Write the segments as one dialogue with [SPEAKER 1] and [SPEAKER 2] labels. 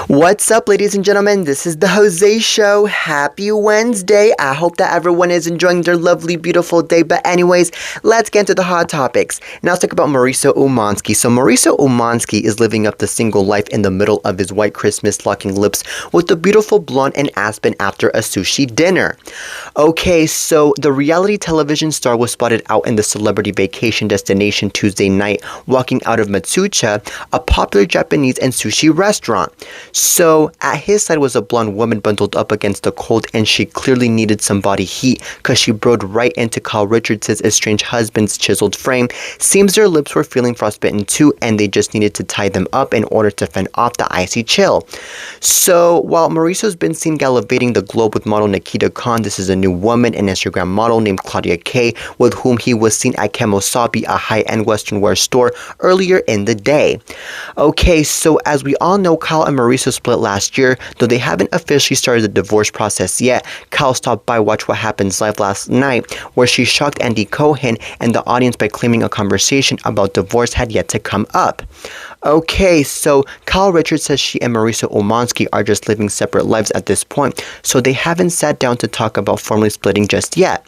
[SPEAKER 1] What's up, ladies and gentlemen? This is the Jose Show. Happy Wednesday. I hope that everyone is enjoying their lovely, beautiful day. But anyways, let's get into the hot topics. Now let's talk about Mauricio Umansky. So Mauricio Umansky is living up the single life in the middle of his white Christmas, locking lips with the beautiful blonde in Aspen after a sushi dinner. Okay, so the reality television star was spotted out in the celebrity vacation destination Tuesday night, walking out of Matsucha, a popular Japanese and sushi restaurant. So at his side was a blonde woman bundled up against the cold, and she clearly needed some body heat because she burrowed right into Kyle Richards' estranged husband's chiseled frame. Seems their lips were feeling frostbitten too, and they just needed to tie them up in order to fend off the icy chill. So while Mauricio's been seen gallivanting the globe with model Nikita Khan, this is a new woman, an Instagram model named Claudia K, with whom he was seen at Kemosabe, a high-end Western wear store, earlier in the day. Okay, so as we all know, Kyle and Mauricio split last year, though they haven't officially started the divorce process yet. Kyle stopped by Watch What Happens Live last night, where she shocked Andy Cohen and the audience by claiming a conversation about divorce had yet to come up. Okay, so Kyle Richards says she and Mauricio Umansky are just living separate lives at this point, so they haven't sat down to talk about formally splitting just yet.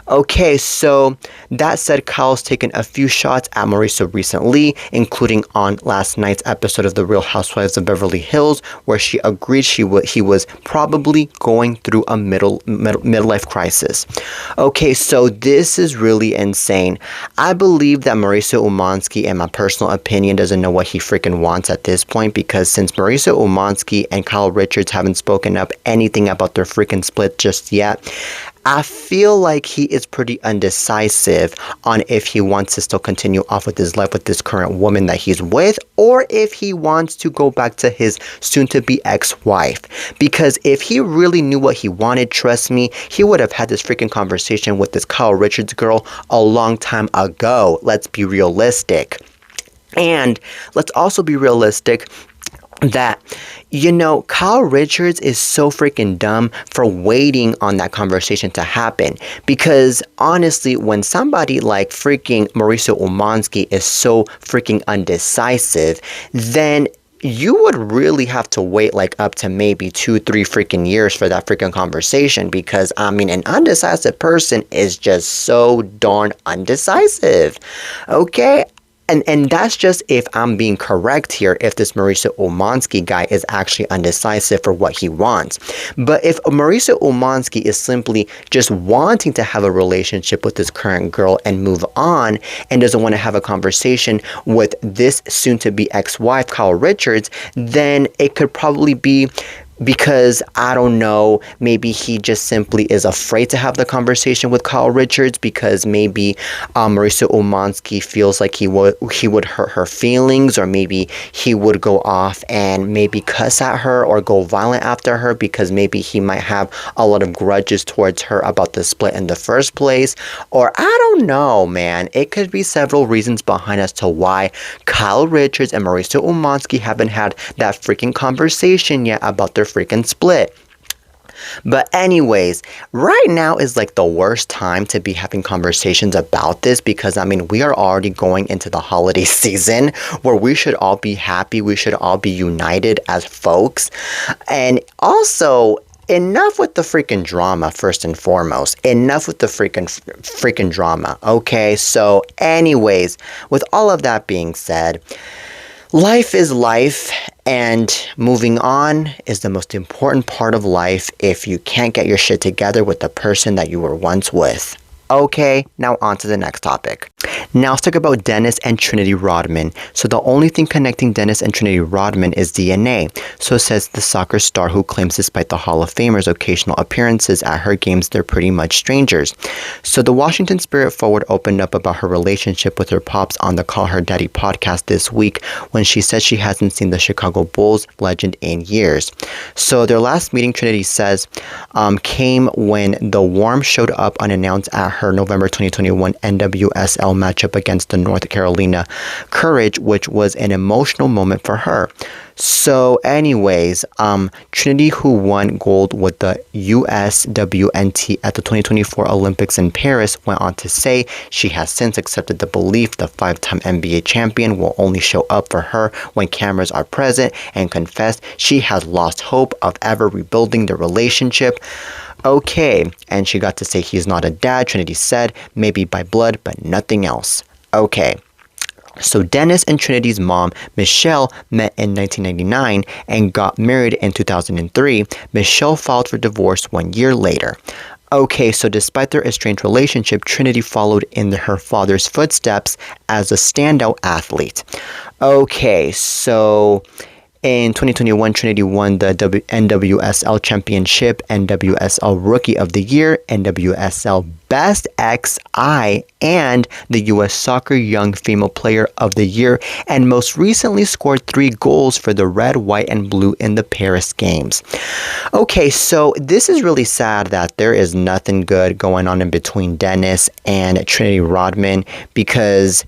[SPEAKER 1] Okay, so that said, Kyle's taken a few shots at Mauricio recently, including on last night's episode of The Real Housewives of Beverly Hills, where she agreed he was probably going through a midlife crisis. Okay, so this is really insane. I believe that Mauricio Umansky, in my personal opinion, doesn't know what he freaking wants at this point, because since Mauricio Umansky and Kyle Richards haven't spoken up anything about their freaking split just yet, I feel like he is pretty undecisive on if he wants to still continue off with his life with this current woman that he's with, or if he wants to go back to his soon-to-be ex-wife. Because if he really knew what he wanted, trust me, he would have had this freaking conversation with this Kyle Richards girl a long time ago. Let's be realistic. And let's also be realistic that, Kyle Richards is so freaking dumb for waiting on that conversation to happen. Because honestly, when somebody like freaking Mauricio Umansky is so freaking undecisive, then you would really have to wait like up to maybe 2-3 freaking years for that freaking conversation, because an undecisive person is just so darn undecisive. Okay? And that's just if I'm being correct here, if this Mauricio Umansky guy is actually undecisive for what he wants. But if Mauricio Umansky is simply just wanting to have a relationship with this current girl and move on, and doesn't want to have a conversation with this soon-to-be ex-wife, Kyle Richards, then it could probably be because, I don't know, maybe he just simply is afraid to have the conversation with Kyle Richards, because maybe Mauricio Umansky feels like he would hurt her feelings, or maybe he would go off and maybe cuss at her or go violent after her, because maybe he might have a lot of grudges towards her about the split in the first place. Or I don't know, man. It could be several reasons behind as to why Kyle Richards and Mauricio Umansky haven't had that freaking conversation yet about their freaking split. But anyways, right now is like the worst time to be having conversations about this, because we are already going into the holiday season where we should all be happy, we should all be united as folks. And also, enough with the freaking drama, first and foremost. Enough with the freaking drama. Okay, so anyways, with all of that being said, life is life, and moving on is the most important part of life if you can't get your shit together with the person that you were once with. Okay, now on to the next topic. Now let's talk about Dennis and Trinity Rodman. So the only thing connecting Dennis and Trinity Rodman is DNA. So says the soccer star, who claims despite the Hall of Famer's occasional appearances at her games, they're pretty much strangers. So the Washington Spirit forward opened up about her relationship with her pops on the Call Her Daddy podcast this week, when she said she hasn't seen the Chicago Bulls legend in years. So their last meeting, Trinity says, came when the Worm showed up unannounced at her November 2021 NWSL matchup against the North Carolina Courage, which was an emotional moment for her. So anyways, Trinity, who won gold with the USWNT at the 2024 Olympics in Paris, went on to say she has since accepted the belief the 5-time NBA champion will only show up for her when cameras are present, and confessed she has lost hope of ever rebuilding the relationship. Okay, and she got to say he's not a dad, Trinity said, maybe by blood, but nothing else. Okay. So Dennis and Trinity's mom, Michelle, met in 1999 and got married in 2003. Michelle filed for divorce 1 year later. Okay, so despite their estranged relationship, Trinity followed in her father's footsteps as a standout athlete. Okay, so in 2021, Trinity won the NWSL Championship, NWSL Rookie of the Year, NWSL Best XI, and the U.S. Soccer Young Female Player of the Year, and most recently scored 3 goals for the red, white, and blue in the Paris Games. Okay, so this is really sad that there is nothing good going on in between Dennis and Trinity Rodman, because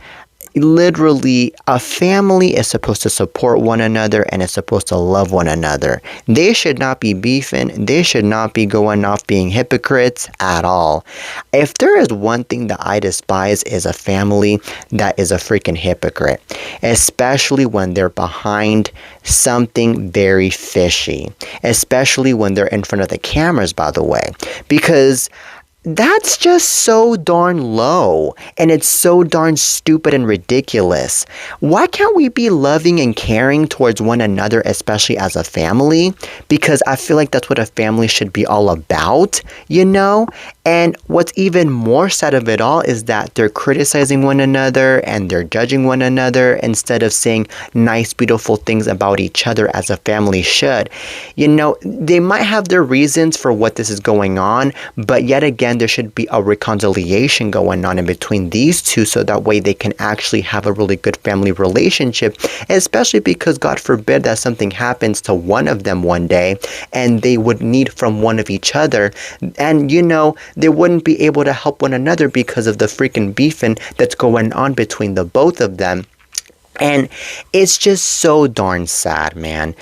[SPEAKER 1] literally, a family is supposed to support one another and is supposed to love one another. They should not be beefing. They should not be going off being hypocrites at all. If there is one thing that I despise, is a family that is a freaking hypocrite, especially when they're behind something very fishy, especially when they're in front of the cameras, by the way, because that's just so darn low, and it's so darn stupid and ridiculous. Why can't we be loving and caring towards one another, especially as a family? Because I feel like that's what a family should be all about, you know? And what's even more sad of it all is that they're criticizing one another and they're judging one another instead of saying nice, beautiful things about each other as a family should. You know, they might have their reasons for what this is going on, but yet again, there should be a reconciliation going on in between these two, so that way they can actually have a really good family relationship, especially because God forbid that something happens to one of them one day and they would need from one of each other, and you know, they wouldn't be able to help one another because of the freaking beefing that's going on between the both of them. And it's just so darn sad, man.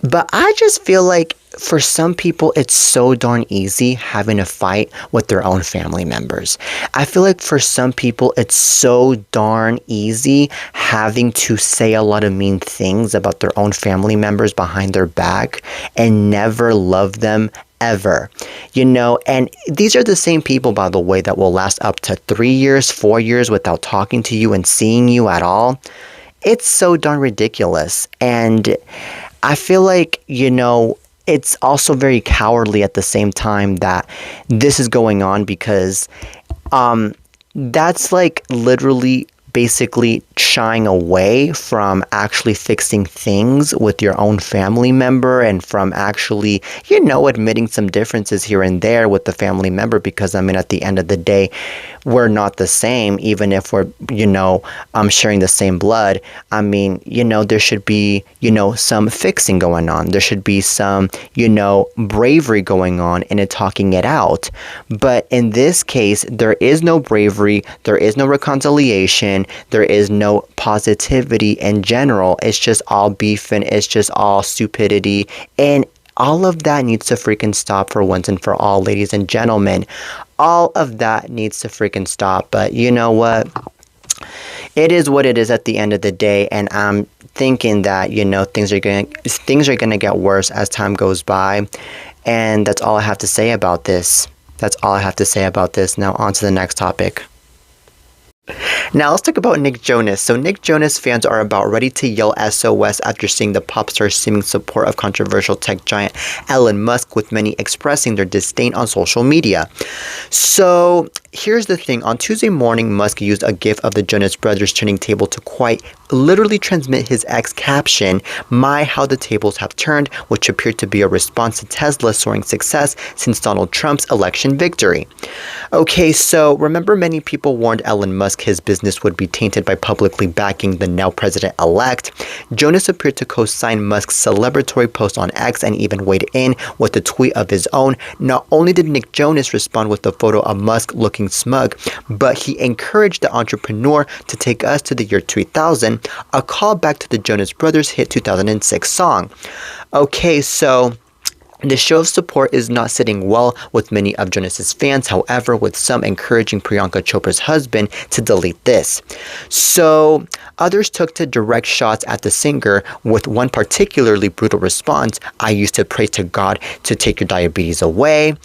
[SPEAKER 1] But I just feel like for some people, it's so darn easy having a fight with their own family members. I feel like for some people, it's so darn easy having to say a lot of mean things about their own family members behind their back and never love them ever, you know. And these are the same people, by the way, that will last up to 3 years, 4 years without talking to you and seeing you at all. It's so darn ridiculous. And I feel like, you know, it's also very cowardly at the same time that this is going on, because that's like literally basically shying away from actually fixing things with your own family member, and from actually, you know, admitting some differences here and there with the family member, because I mean, at the end of the day, we're not the same, even if we're, you know, sharing the same blood. I mean, you know, there should be, you know, some fixing going on. There should be some, you know, bravery going on in it, talking it out. But in this case, there is no bravery. There is no reconciliation. There is no positivity in general. It's just all beef, and it's just all stupidity. And all of that needs to freaking stop for once and for all, ladies and gentlemen. All of that needs to freaking stop. But you know what? It is what it is at the end of the day, and I'm thinking that, you know, things are gonna get worse as time goes by. And that's all I have to say about this. That's all I have to say about this. Now on to the next topic. Now let's talk about Nick Jonas. So Nick Jonas fans are about ready to yell SOS after seeing the pop star's seeming support of controversial tech giant Elon Musk, with many expressing their disdain on social media. So here's the thing. On Tuesday morning, Musk used a gif of the Jonas Brothers turning table to quite literally transmit his X caption, "My, how the tables have turned," which appeared to be a response to Tesla's soaring success since Donald Trump's election victory. Okay, so remember, many people warned Elon Musk his business would be tainted by publicly backing the now president-elect. Jonas appeared to co-sign Musk's celebratory post on X and even weighed in with a tweet of his own. Not only did Nick Jonas respond with a photo of Musk looking looking smug, but he encouraged the entrepreneur to take us to the year 3000, a callback to the Jonas Brothers hit 2006 song. Okay, so the show of support is not sitting well with many of Jonas's fans, however, with some encouraging Priyanka Chopra's husband to delete this. So others took to direct shots at the singer, with one particularly brutal response: "I used to pray to God to take your diabetes away."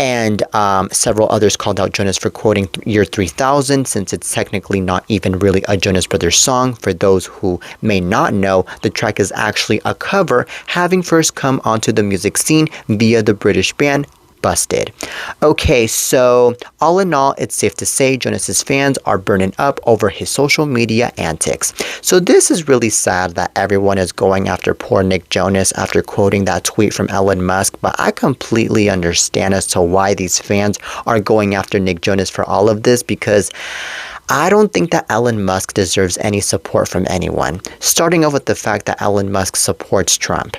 [SPEAKER 1] And several others called out Jonas for quoting year 3000, since it's technically not even really a Jonas Brothers song. For those who may not know, the track is actually a cover, having first come onto the music scene via the British band Busted. Okay, so all in all, it's safe to say Jonas's fans are burning up over his social media antics. So this is really sad that everyone is going after poor Nick Jonas after quoting that tweet from Elon Musk, but I completely understand as to why these fans are going after Nick Jonas for all of this, because I don't think that Elon Musk deserves any support from anyone, starting off with the fact that Elon Musk supports Trump.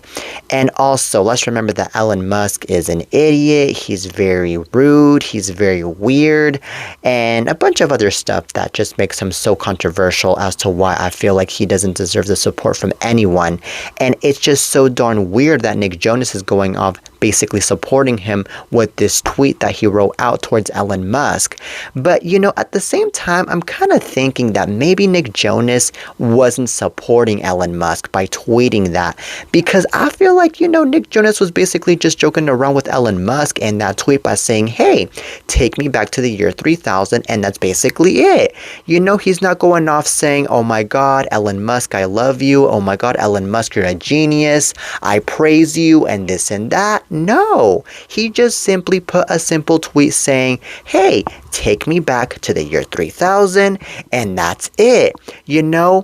[SPEAKER 1] And also, let's remember that Elon Musk is an idiot, he's very rude, he's very weird, and a bunch of other stuff that just makes him so controversial as to why I feel like he doesn't deserve the support from anyone. And it's just so darn weird that Nick Jonas is going off basically supporting him with this tweet that he wrote out towards Elon Musk. But, you know, at the same time, I'm kind of thinking that maybe Nick Jonas wasn't supporting Elon Musk by tweeting that, because I feel like, you know, Nick Jonas was basically just joking around with Elon Musk in that tweet by saying, "Hey, take me back to the year 3000, and that's basically it. You know, he's not going off saying, "Oh my God, Elon Musk, I love you. Oh my God, Elon Musk, you're a genius. I praise you," and this and that. No, he just simply put a simple tweet saying, "Hey, take me back to the year 3000, and that's it. You know,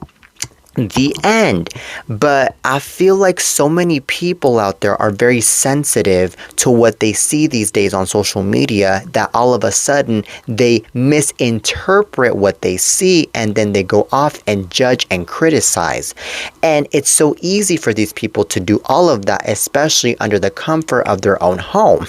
[SPEAKER 1] the end. But I feel like so many people out there are very sensitive to what they see these days on social media that all of a sudden they misinterpret what they see, and then they go off and judge and criticize. And it's so easy for these people to do all of that, especially under the comfort of their own home.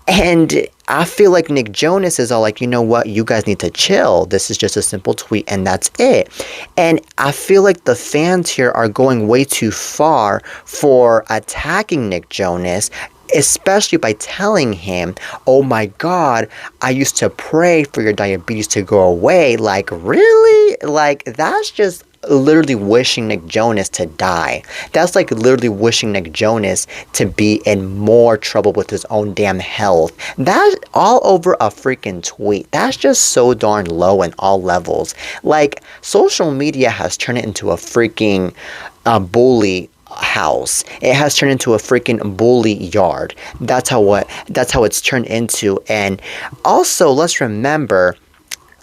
[SPEAKER 1] And I feel like Nick Jonas is all like, you know what, you guys need to chill. This is just a simple tweet and that's it. And I feel like the fans here are going way too far for attacking Nick Jonas, especially by telling him, "Oh my God, I used to pray for your diabetes to go away." Like, really? Like, that's just literally wishing Nick Jonas to die. That's like literally wishing Nick Jonas to be in more trouble with his own damn health. That's all over a freaking tweet. That's just so darn low in all levels. Like, social media has turned it into a freaking bully house. It has turned into a freaking bully yard. That's how it's turned into. And also, let's remember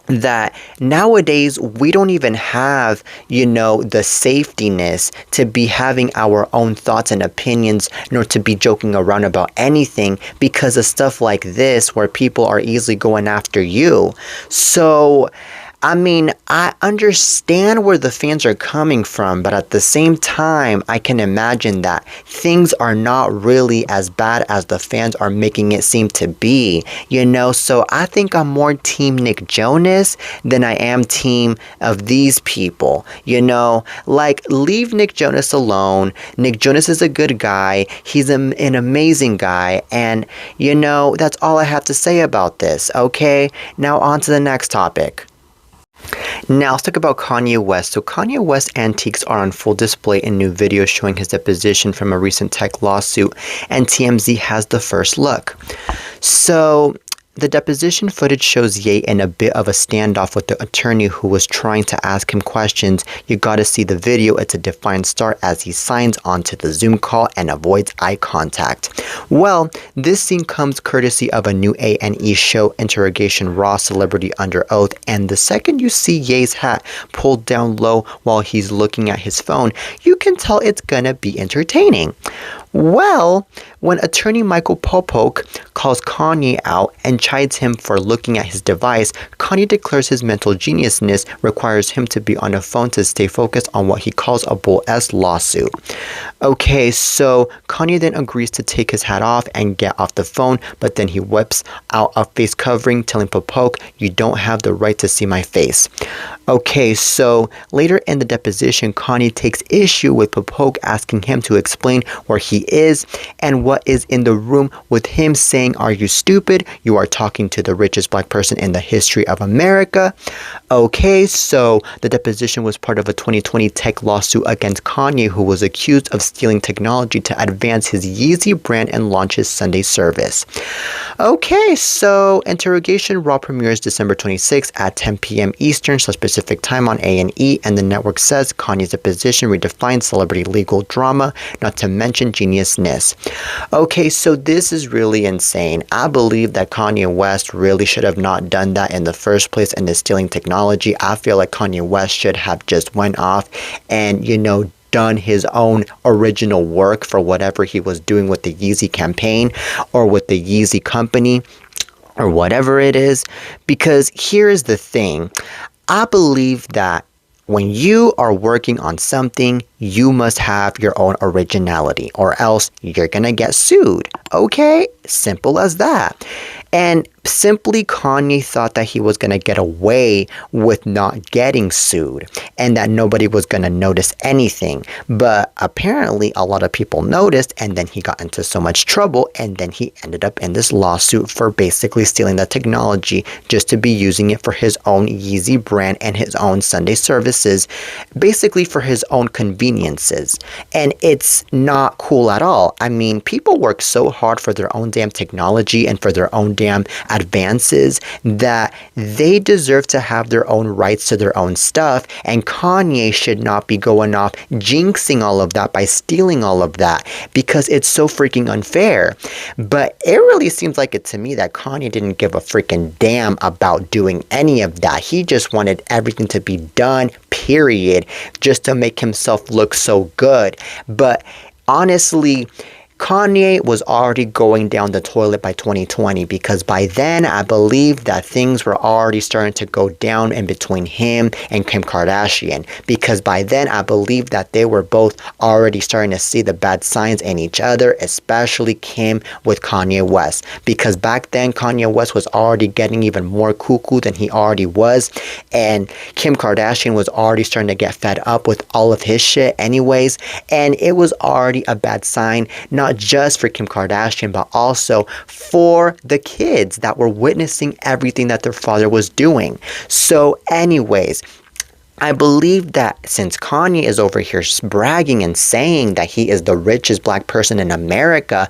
[SPEAKER 1] that nowadays we don't even have, you know, the safetiness to be having our own thoughts and opinions, nor to be joking around about anything because of stuff like this where people are easily going after you. So I mean, I understand where the fans are coming from, but at the same time, I can imagine that things are not really as bad as the fans are making it seem to be, you know? So I think I'm more team Nick Jonas than I am team of these people, you know? Like, leave Nick Jonas alone. Nick Jonas is a good guy. He's an amazing guy. And, you know, that's all I have to say about this, okay? Now on to the next topic. Now let's talk about Kanye West. So Kanye West's antiques are on full display in new videos showing his deposition from a recent tech lawsuit, and TMZ has the first look. So the deposition footage shows Ye in a bit of a standoff with the attorney who was trying to ask him questions. You gotta see the video. It's a defiant start as he signs onto the Zoom call and avoids eye contact. Well, this scene comes courtesy of a new A&E show, Interrogation Raw Celebrity Under Oath, and the second you see Ye's hat pulled down low while he's looking at his phone, you can tell it's gonna be entertaining. Well, when attorney Michael Popok calls Kanye out and chides him for looking at his device, Kanye declares his mental geniusness requires him to be on a phone to stay focused on what he calls a bull-ass lawsuit. Okay, so Kanye then agrees to take his hat off and get off the phone, but then he whips out a face covering, telling Popok, "You don't have the right to see my face." Okay, so later in the deposition, Kanye takes issue with Popok asking him to explain where he is and what is in the room, with him saying, "Are you stupid? You are talking to the richest black person in the history of America." Okay, so the deposition was part of a 2020 tech lawsuit against Kanye, who was accused of stealing technology to advance his Yeezy brand and launch his Sunday service. Okay, so interrogation raw premieres December 26th at 10 p.m. Eastern Pacific time on A&E, and the network says Kanye's deposition redefines celebrity legal drama, not to mention geniusness. Okay, so this is really insane. I believe that Kanye West really should have not done that in the first place in the stealing technology. I feel like Kanye West should have just went off and, done his own original work for whatever he was doing with the Yeezy campaign or with the Yeezy company or whatever it is. Because here's the thing. I believe that when you are working on something, you must have your own originality, or else you're gonna get sued. Okay? Simple as that. And simply Kanye thought that he was going to get away with not getting sued and that nobody was going to notice anything. But apparently a lot of people noticed, and then he got into so much trouble, and then he ended up in this lawsuit for basically stealing the technology just to be using it for his own Yeezy brand and his own Sunday services, basically for his own conveniences. And it's not cool at all. I mean, people work so hard for their own damn technology and for their own damn advances that they deserve to have their own rights to their own stuff, and Kanye should not be going off jinxing all of that by stealing all of that, because it's so freaking unfair. But it really seems like it to me that Kanye didn't give a freaking damn about doing any of that. He just wanted everything to be done, period, just to make himself look so good. But honestly, Kanye was already going down the toilet by 2020, because by then I believe that things were already starting to go down in between him and Kim Kardashian, because by then I believe that they were both already starting to see the bad signs in each other, especially Kim with Kanye West, because back then Kanye West was already getting even more cuckoo than he already was, and Kim Kardashian was already starting to get fed up with all of his shit anyways, and it was already a bad sign, not just for Kim Kardashian, but also for the kids that were witnessing everything that their father was doing. So anyways, I believe that since Kanye is over here bragging and saying that he is the richest black person in America,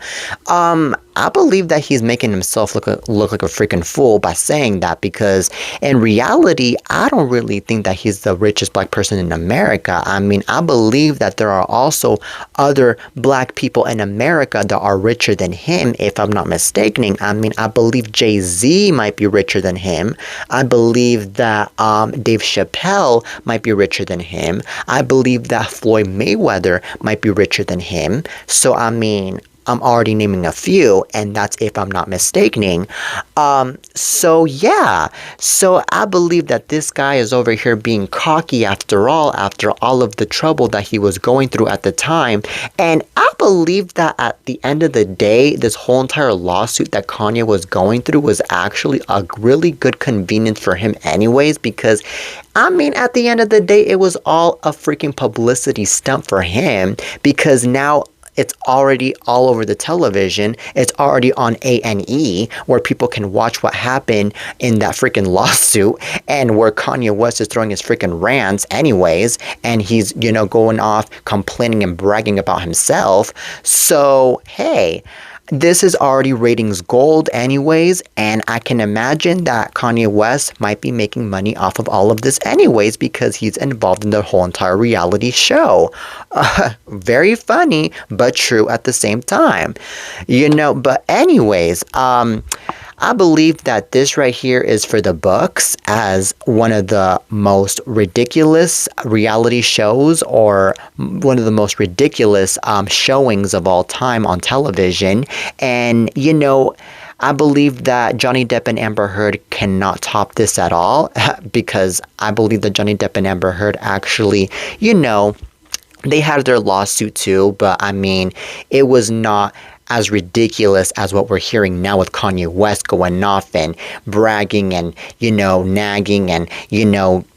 [SPEAKER 1] I believe that he's making himself look like a freaking fool by saying that, because in reality, I don't really think that he's the richest black person in America. I mean, I believe that there are also other black people in America that are richer than him, if I'm not mistaken. I mean, I believe Jay-Z might be richer than him. I believe that Dave Chappelle might be richer than him. I believe that Floyd Mayweather might be richer than him. So, I mean, I'm already naming a few, and that's if I'm not mistaken. So yeah. So I believe that this guy is over here being cocky after all of the trouble that he was going through at the time. And I believe that at the end of the day, this whole entire lawsuit that Kanye was going through was actually a really good convenience for him anyways, because I mean, at the end of the day, it was all a freaking publicity stunt for him, because now it's already all over the television. It's already on A&E, where people can watch what happened in that freaking lawsuit, and where Kanye West is throwing his freaking rants anyways, and he's, going off complaining and bragging about himself. So, hey, this is already ratings gold anyways, and I can imagine that Kanye West might be making money off of all of this anyways, because he's involved in the whole entire reality show. Very funny, but true at the same time. But anyways, I believe that this right here is for the books as one of the most ridiculous reality shows or one of the most ridiculous showings of all time on television. And, I believe that Johnny Depp and Amber Heard cannot top this at all because I believe that Johnny Depp and Amber Heard actually, they had their lawsuit too, but I mean, it was not as ridiculous as what we're hearing now with Kanye West going off and bragging and, nagging and,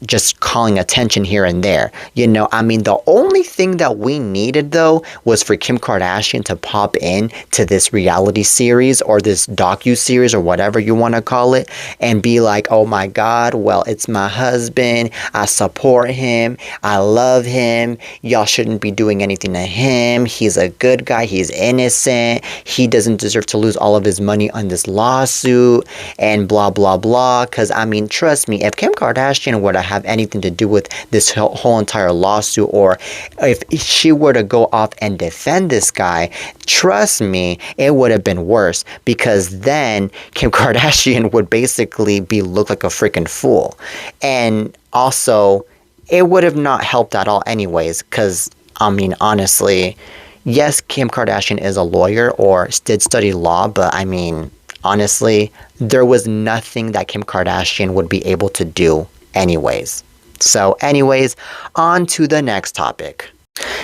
[SPEAKER 1] just calling attention here and there. I mean, the only thing that we needed though was for Kim Kardashian to pop in to this reality series or this docu-series or whatever you want to call it and be like, oh my God, well, it's my husband. I support him. I love him. Y'all shouldn't be doing anything to him. He's a good guy. He's innocent. He doesn't deserve to lose all of his money on this lawsuit and blah, blah, blah. Because, I mean, trust me, if Kim Kardashian were to have anything to do with this whole entire lawsuit or if she were to go off and defend this guy, trust me, it would have been worse because then Kim Kardashian would basically look like a freaking fool. And also, it would have not helped at all anyways because, I mean, honestly, yes, Kim Kardashian is a lawyer or did study law, but I mean, honestly, there was nothing that Kim Kardashian would be able to do anyways. So anyways, on to the next topic.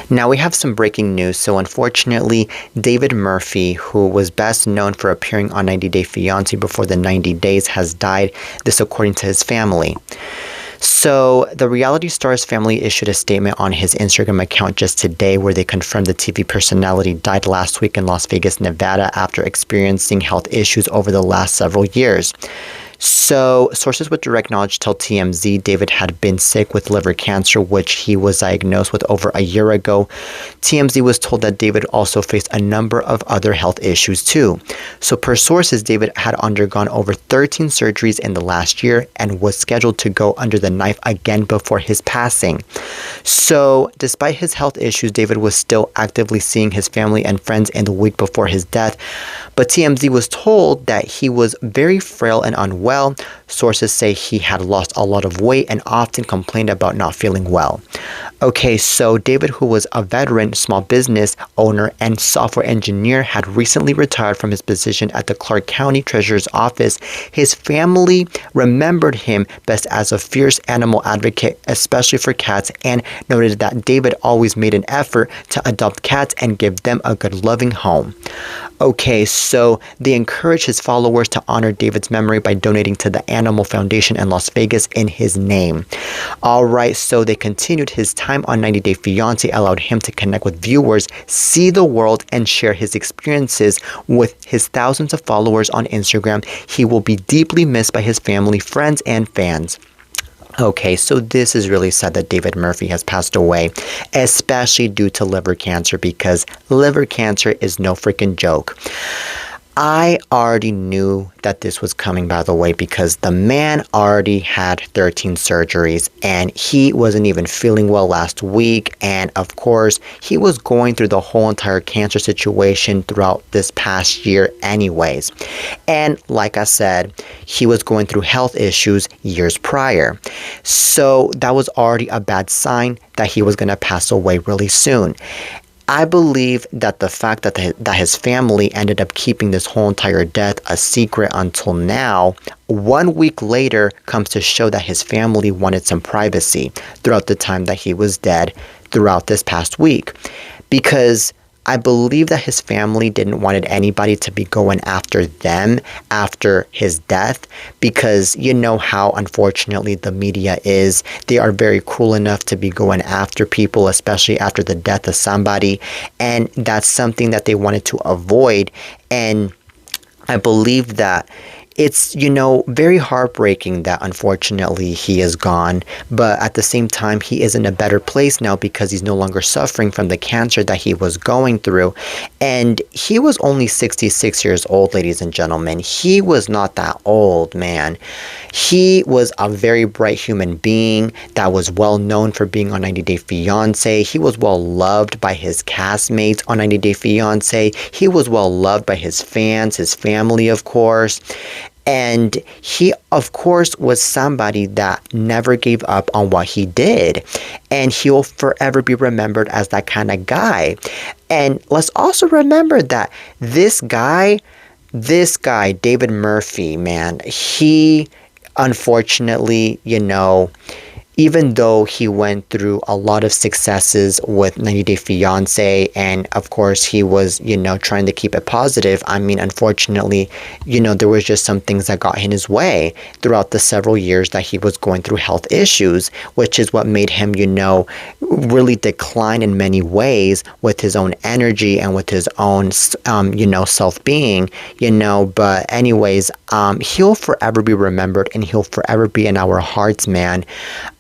[SPEAKER 1] Now we have some breaking news. So unfortunately, David Murphy, who was best known for appearing on 90 Day Fiancé before the 90 days, has died. This according to his family. So the reality star's family issued a statement on his Instagram account just today where they confirmed the TV personality died last week in Las Vegas, Nevada after experiencing health issues over the last several years. So, sources with direct knowledge tell TMZ David had been sick with liver cancer, which he was diagnosed with over a year ago. TMZ was told that David also faced a number of other health issues too. So, per sources, David had undergone over 13 surgeries in the last year and was scheduled to go under the knife again before his passing. So, despite his health issues, David was still actively seeing his family and friends in the week before his death. But TMZ was told that he was very frail and unwell. Sources say he had lost a lot of weight and often complained about not feeling well. Okay, so David, who was a veteran small business owner and software engineer, had recently retired from his position at the Clark County Treasurer's Office. His family remembered him best as a fierce animal advocate, especially for cats, and noted that David always made an effort to adopt cats and give them a good loving home. Okay, so they encouraged his followers to honor David's memory by donating to the Animal Foundation in Las Vegas in his name. Alright, so they continued. His time on 90 Day Fiancé allowed him to connect with viewers, see the world, and share his experiences with his thousands of followers on Instagram. He will be deeply missed by his family, friends, and fans. Okay, so this is really sad that David Murphy has passed away, especially due to liver cancer, because liver cancer is no freaking joke. I already knew that this was coming, by the way, because the man already had 13 surgeries and he wasn't even feeling well last week. And of course, he was going through the whole entire cancer situation throughout this past year anyways. And like I said, he was going through health issues years prior. So that was already a bad sign that he was going to pass away really soon. I believe that the fact that his family ended up keeping this whole entire death a secret until now, 1 week later, comes to show that his family wanted some privacy throughout the time that he was dead throughout this past week. Because I believe that his family didn't want anybody to be going after them after his death, because you know how unfortunately the media is. They are very cruel enough to be going after people, especially after the death of somebody, and that's something that they wanted to avoid. And I believe that it's, very heartbreaking that unfortunately he is gone, but at the same time, he is in a better place now because he's no longer suffering from the cancer that he was going through. And he was only 66 years old, ladies and gentlemen. He was not that old, man. He was a very bright human being that was well known for being on 90 Day Fiancé. He was well loved by his castmates on 90 Day Fiancé. He was well loved by his fans, his family, of course. And he, of course, was somebody that never gave up on what he did. And he'll forever be remembered as that kind of guy. And let's also remember that this guy, David Murphy, man, he unfortunately, even though he went through a lot of successes with 90 Day Fiancé, and of course he was, trying to keep it positive, unfortunately, there was just some things that got in his way throughout the several years that he was going through health issues, which is what made him, really decline in many ways with his own energy and with his own, self-being, but anyways, he'll forever be remembered and he'll forever be in our hearts, man.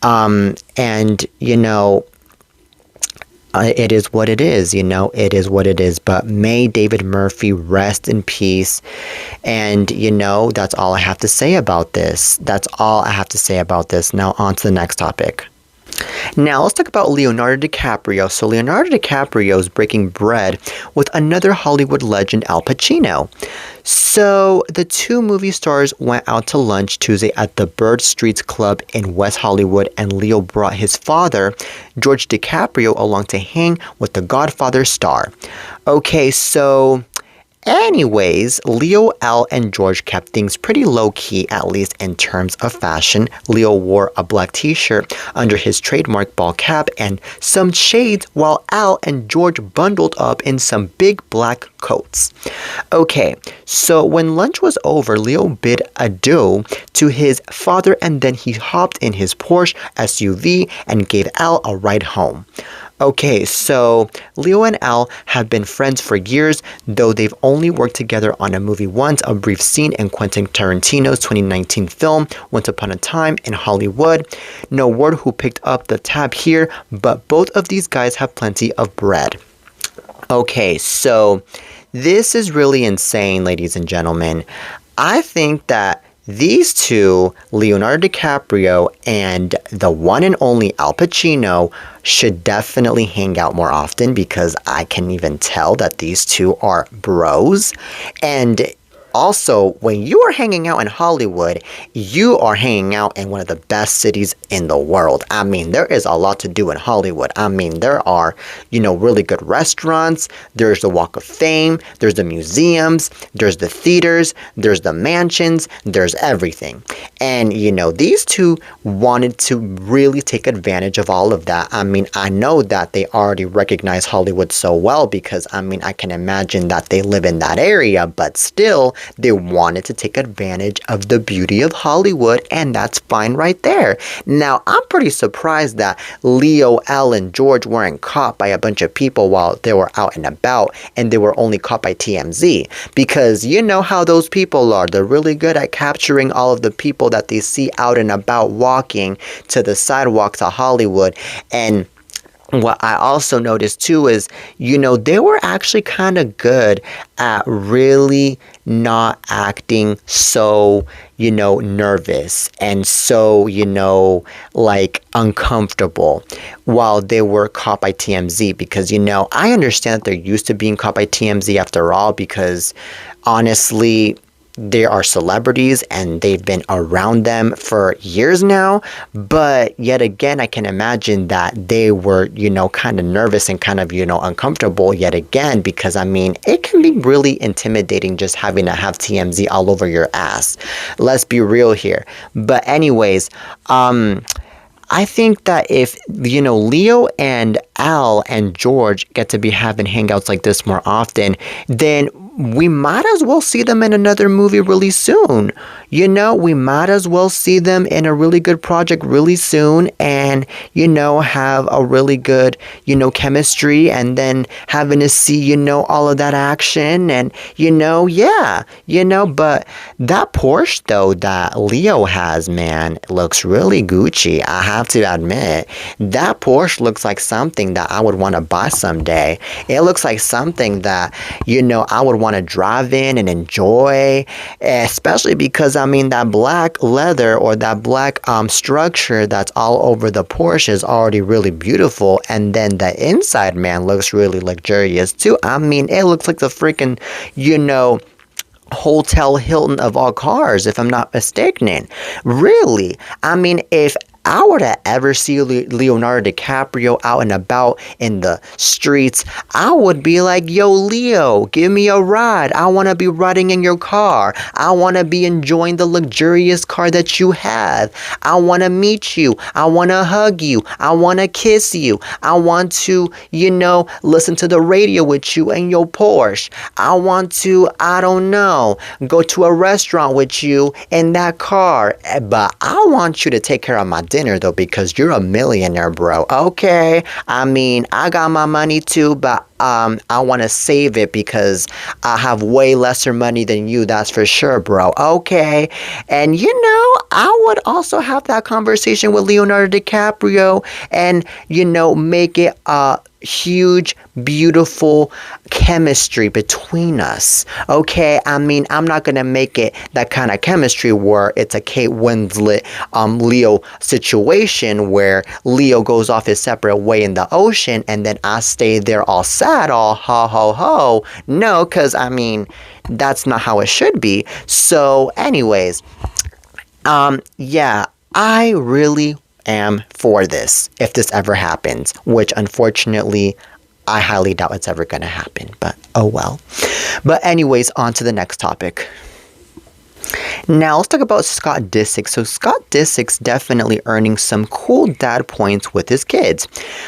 [SPEAKER 1] And it is what it is, it is what it is. But may David Murphy rest in peace. And, that's all I have to say about this. That's all I have to say about this. Now on to the next topic. Now, let's talk about Leonardo DiCaprio. So, Leonardo DiCaprio is breaking bread with another Hollywood legend, Al Pacino. So, the two movie stars went out to lunch Tuesday at the Bird Streets Club in West Hollywood, and Leo brought his father, George DiCaprio, along to hang with the Godfather star. Okay, so anyways, Leo, Al, and George kept things pretty low-key, at least in terms of fashion. Leo wore a black t-shirt under his trademark ball cap and some shades, while Al and George bundled up in some big black coats. Okay, so when lunch was over, Leo bid adieu to his father, and then he hopped in his Porsche SUV and gave Al a ride home. Okay, so Leo and Al have been friends for years, though they've only worked together on a movie once, a brief scene in Quentin Tarantino's 2019 film, Once Upon a Time in Hollywood. No word who picked up the tab here, but both of these guys have plenty of bread. Okay, so this is really insane, ladies and gentlemen. I think that these two, Leonardo DiCaprio and the one and only Al Pacino, should definitely hang out more often, because I can even tell that these two are bros. And also, when you are hanging out in Hollywood, you are hanging out in one of the best cities in the world. There is a lot to do in Hollywood. There are, really good restaurants. There's the Walk of Fame. There's the museums. There's the theaters. There's the mansions. There's everything. And, these two wanted to really take advantage of all of that. I know that they already recognize Hollywood so well because, I can imagine that they live in that area, but still, they wanted to take advantage of the beauty of Hollywood, and that's fine right there. Now, I'm pretty surprised that Leo, Al, and George weren't caught by a bunch of people while they were out and about, and they were only caught by TMZ, because you know how those people are. They're really good at capturing all of the people that they see out and about walking to the sidewalks of Hollywood. And what I also noticed too is, they were actually kind of good at really not acting so, nervous and so, uncomfortable while they were caught by TMZ. Because, I understand that they're used to being caught by TMZ after all, because honestly, they are celebrities and they've been around them for years now. But yet again, I can imagine that they were, kind of nervous and kind of, uncomfortable yet again, because it can be really intimidating just having to have TMZ all over your ass. Let's be real here. But anyways, I think that if, Leo and Al and George get to be having hangouts like this more often, then we might as well see them in another movie really soon. We might as well see them in a really good project really soon and, have a really good, chemistry, and then having to see, all of that action and, but that Porsche though that Leo has, man, looks really Gucci. I have to admit, that Porsche looks like something that I would want to buy someday. It looks like something that, I would want to drive in and enjoy, especially because that black leather or that black structure that's all over the Porsche is already really beautiful, and then the inside, man, looks really luxurious too. It looks like the freaking Hotel Hilton of all cars, if I'm not mistaken. Really? I mean, if I were to ever see Leonardo DiCaprio out and about in the streets, I would be like, yo, Leo, give me a ride. I want to be riding in your car. I want to be enjoying the luxurious car that you have. I want to meet you. I want to hug you. I want to kiss you. I want to, listen to the radio with you in your Porsche. I want to, I don't know, go to a restaurant with you in that car. But I want you to take care of my dinner though, because you're a millionaire, bro. Okay, I mean, I got my money too, but I want to save it because I have way lesser money than you, that's for sure, bro. Okay, and I would also have that conversation with Leonardo DiCaprio and make it a huge, beautiful chemistry between us. Okay, I mean, I'm not gonna make it that kind of chemistry where it's a Kate Winslet Leo situation where Leo goes off his separate way in the ocean and then I stay there all sad, all ho ho ho. No, because I mean, that's not how it should be. So anyways, yeah, I really am for this if this ever happens, which unfortunately I highly doubt it's ever gonna happen, but oh well. But anyways, on to the next topic. Now let's talk about Scott Disick. So Scott Disick's definitely earning some cool dad points with his kids,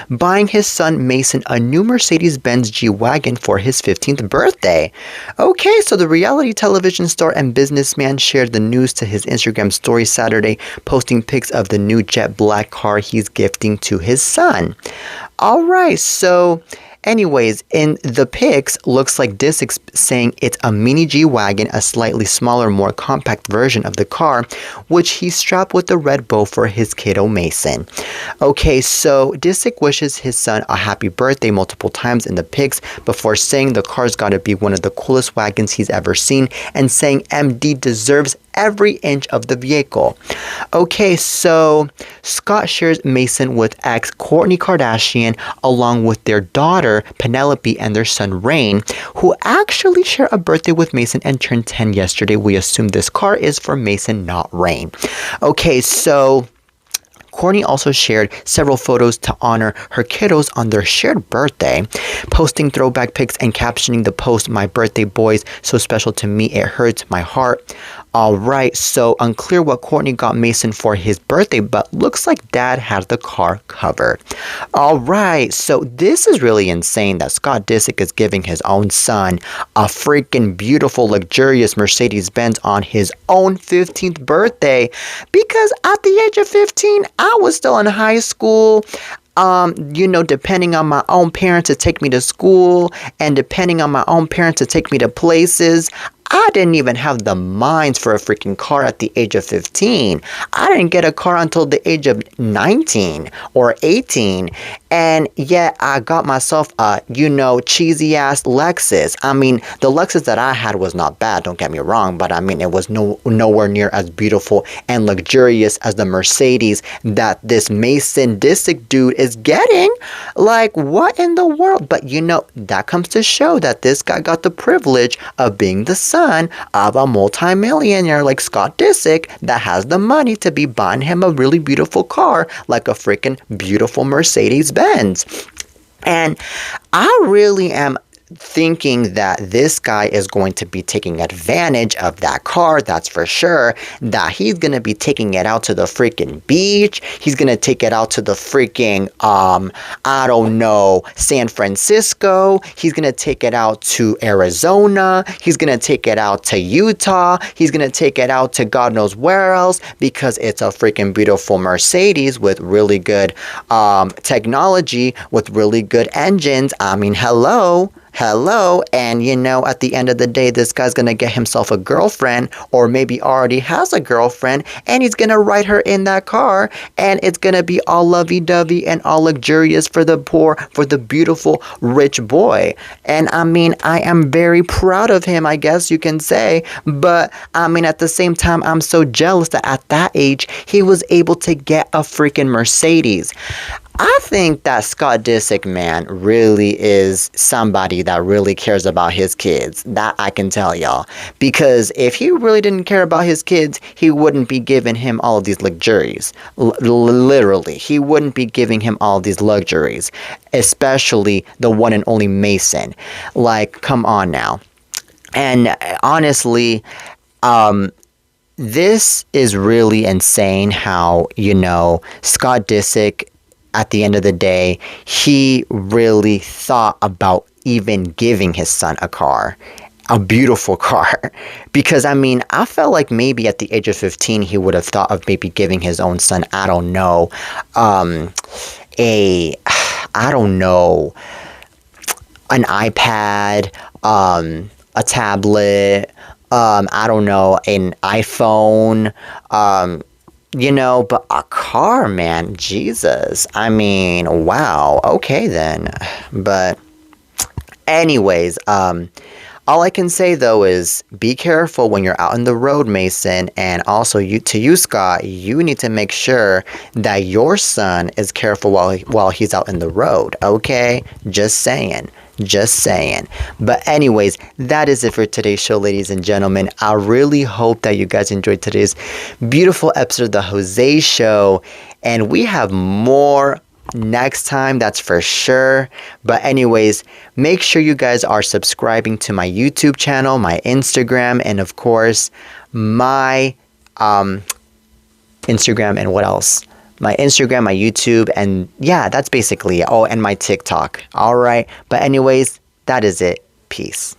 [SPEAKER 1] buying his son Mason a new Mercedes-Benz G-Wagon for his 15th birthday. Okay, so the reality television star and businessman shared the news to his Instagram story Saturday, posting pics of the new jet black car he's gifting to his son. Alright, so anyways, in the pics, looks like Disick's saying it's a mini G-Wagon, a slightly smaller, more compact version of the car, which he strapped with a red bow for his kiddo Mason. Okay, so Disick wishes his son a happy birthday multiple times in the pics before saying the car's gotta be one of the coolest wagons he's ever seen and saying MD deserves every inch of the vehicle. Okay, so Scott shares Mason with ex Kourtney Kardashian along with their daughter Penelope and their son Rain, who actually share a birthday with Mason and turned 10 yesterday. We assume this car is for Mason, not Rain. Okay, so Kourtney also shared several photos to honor her kiddos on their shared birthday, posting throwback pics and captioning the post, "My birthday boys, so special to me, it hurts my heart." Alright, so unclear what Kourtney got Mason for his birthday, but looks like dad has the car covered. Alright, so this is really insane that Scott Disick is giving his own son a freaking beautiful, luxurious Mercedes-Benz on his own 15th birthday, because at the age of 15, I was still in high school. Depending on my own parents to take me to school and depending on my own parents to take me to places, I didn't even have the minds for a freaking car at the age of 15. I didn't get a car until the age of 19 or 18. And yet I got myself a, cheesy ass Lexus. I mean, the Lexus that I had was not bad, don't get me wrong, but I mean, it was nowhere near as beautiful and luxurious as the Mercedes that this Mason Disick dude is getting. Like, what in the world? But that comes to show that this guy got the privilege of being the son of a multi-millionaire like Scott Disick that has the money to be buying him a really beautiful car like a freaking beautiful Mercedes-Benz. And I really am thinking that this guy is going to be taking advantage of that car, that's for sure, that he's going to be taking it out to the freaking beach, he's going to take it out to the freaking, I don't know, San Francisco, he's going to take it out to Arizona, he's going to take it out to Utah, he's going to take it out to God knows where else, because it's a freaking beautiful Mercedes with really good technology, with really good engines. I mean, hello, and at the end of the day, this guy's gonna get himself a girlfriend, or maybe already has a girlfriend, and he's gonna ride her in that car, and it's gonna be all lovey-dovey and all luxurious for the poor, for the beautiful rich boy. And I mean, I am very proud of him, I guess you can say, but I mean, at the same time, I'm so jealous that at that age, he was able to get a freaking Mercedes. I think that Scott Disick, man, really is somebody that really cares about his kids. That I can tell y'all. Because if he really didn't care about his kids, he wouldn't be giving him all of these luxuries. Literally, he wouldn't be giving him all these luxuries. Especially the one and only Mason. Like, come on now. And honestly, this is really insane how, Scott Disick, at the end of the day, he really thought about even giving his son a car. A beautiful car. Because, I mean, I felt like maybe at the age of 15, he would have thought of maybe giving his own son, I don't know, I don't know, an iPad, a tablet, I don't know, an iPhone, but a car, man, Jesus. I mean, wow, okay then. But anyways, all I can say though is be careful when you're out on the road, Mason, and also you, Scott, you need to make sure that your son is careful while he's out in the road, okay? Just saying. Just saying. But anyways, that is it for today's show, ladies and gentlemen. I really hope that you guys enjoyed today's beautiful episode of the Jose Show. And we have more next time, that's for sure. But anyways, make sure you guys are subscribing to my YouTube channel, my Instagram, and of course, my Instagram, and what else? My Instagram, my YouTube, and yeah, that's basically it. Oh, and my TikTok. All right. But anyways, that is it. Peace.